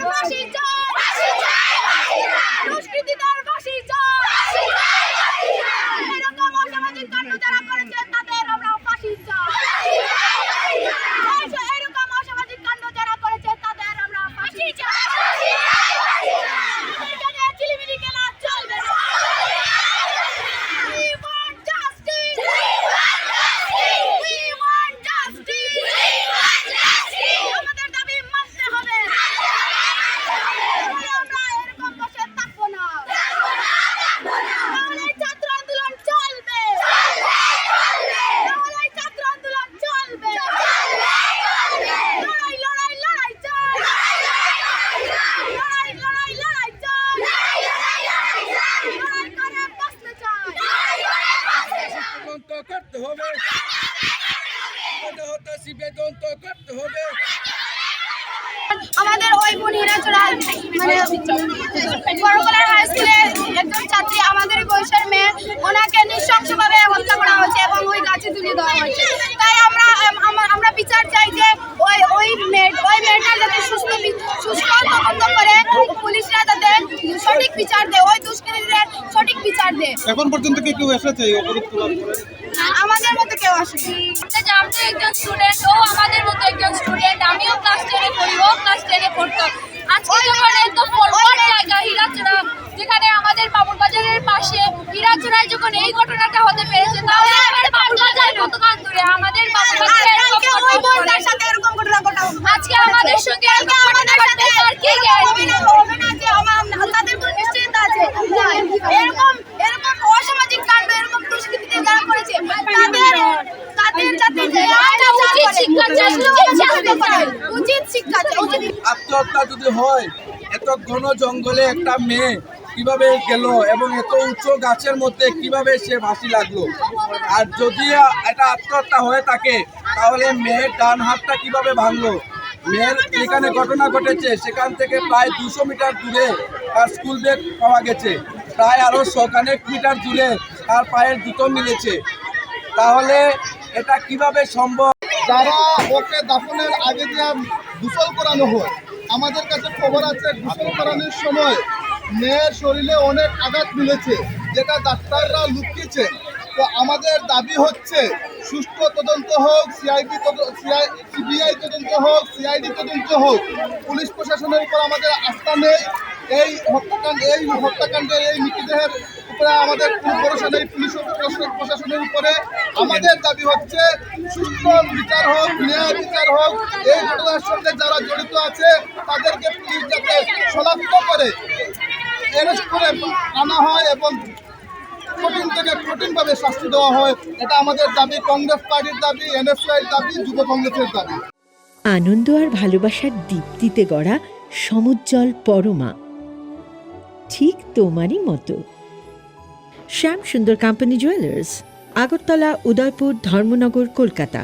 ফাঁসি চাই, ফাঁসি চাই, দুষ্কৃতীদের ফাঁসি চাই, এরকম অসামাজিক কাণ্ড যারা করেছে তাদের আমরা ফাঁসি চাই, এরকম অসামাজিক কাণ্ড যারা করেছে তাদের আমরা ফাঁসি চাই। এখানে চিলিমিলি খেলা চলবে না। We want justice. We want justice. আমাদের দাবি মানতে হবে। আমরা এরকম বসে থাকবো না। তাহলে ছাত্র আন্দোলন চলবে। তাহলে ছাত্র আন্দোলন চলবে। লড়াই লড়াই লড়াই চাই। লড়াই লড়াই লড়াই চাই। লড়াই করে বাঁচতে চাই। তদন্ত করতে হবে, তদন্ত করতে হবে। আমাদের ওই বোনেরা মানে বড়কলা হাই স্কুলের একজন ছাত্রী, আমাদের বয়সের মেয়ে, ওনাকে নৃশংসভাবে হত্যা করা হয়েছে এবং ওই গাছে তুলে দেওয়া হয়েছে। তাই আমরা বিচার চাই যে ওই মেয়েটা যাতে সুস্থ তদন্ত করে পুলিশরা যাতে সঠিক বিচার দেয়, ওই দুষ্কৃতীদের সঠিক বিচার দেয়। এখন পর্যন্ত কি কেউ এসেছে এই অবরোধ তোলার পরে? আমাদের মতো কেউ আসেনি। আমি তো একজন স্টুডেন্ট, ও আমাদের মতো একজন স্টুডেন্ট, আমিও ক্লাস 10-এ পড়ি, ও ক্লাস 10-এ পড়তো। আজকে যখন এত ফরওয়ার্ড জায়গা হীরাচড়া, যেখানে আমাদের বাবুর বাজারের পাশে হীরাচড়ায় যখন এই ঘটনাটা হতে পেরেছে, তাহলে আমাদের বাবুর বাজার কতক্ষণ দূরে, আমাদের বাবুর বাজারে এরকম ঘটনা ঘটা আজকে আমাদের সঙ্গে এরকম ঘটনা ঘটবে, আর কি গ্যারান্টি হবে না যে তাদের কোনো নিশ্চয়তা আছে। এরকম অসামাজিক কাণ্ড, এরকম দুষ্কৃতীদের যারা করেছে তাদের যাতে উচিত শিক্ষা চাই। আত্মহত্যা যদি হয়, এত ঘন জঙ্গলে একটা মেয়ে কিভাবে গেল এবং এত উঁচু গাছের মধ্যে কিভাবে সে ফাঁসি লাগলো, আর যদি এটা আত্মহত্যা হয়ে থাকে তাহলে মেয়ের ডান হাতটা কিভাবে ভাঙলো। মেয়ের যেখানে ঘটনা ঘটেছে সেখান থেকে প্রায় 200 মিটার দূরে তার স্কুল ব্যাগ পাওয়া গেছে, প্রায় আরও 100 মিটার দূরে তার পায়ের জুতো মিলেছে। তাহলে এটা কিভাবে সম্ভব? যারা ওকে দাফনের আগে যে গোসল করানো হয়, আমাদের কাছে খবর আছে গোসল করানোর সময় মেয়ের শরীরে অনেক আঘাত মিলেছে, যেটা ডাক্তাররা লুকিয়েছে। তো আমাদের দাবি হচ্ছে সুষ্ঠু তদন্ত হোক, সিবিআই তদন্ত হোক, সিআইডি তদন্ত হোক। পুলিশ প্রশাসনের উপর আমাদের আস্থা নেই। এই হত্যাকাণ্ডের এই মৃতদেহের উপরে আমাদের কোনো ভরসা নেই পুলিশ প্রশাসনের উপরে। আমাদের দাবি হচ্ছে সুষ্ঠু বিচার হোক, ন্যায় বিচার হোক। এই ঘটনার সঙ্গে যারা জড়িত আছে তাদেরকে পুলিশ যাতে শনাক্ত করে অ্যারেস্ট করে আনা হয় এবং কঠিন থেকে কঠিনভাবে শাস্তি দেওয়া হয়। এটা আমাদের দাবি, কংগ্রেস পার্টির দাবি, এনএসইউআইর দাবি, যুব কংগ্রেসের দাবি। আনন্দ আর ভালোবাসার দীপ্তিতে গড়া সমুজ্জ্বল পরমা, ঠিক তোমারই মতো। শ্যাম সুন্দর কোম্পানি জুয়েলার্স, আগরতলা, উদয়পুর, ধর্মনগর, কলকাতা।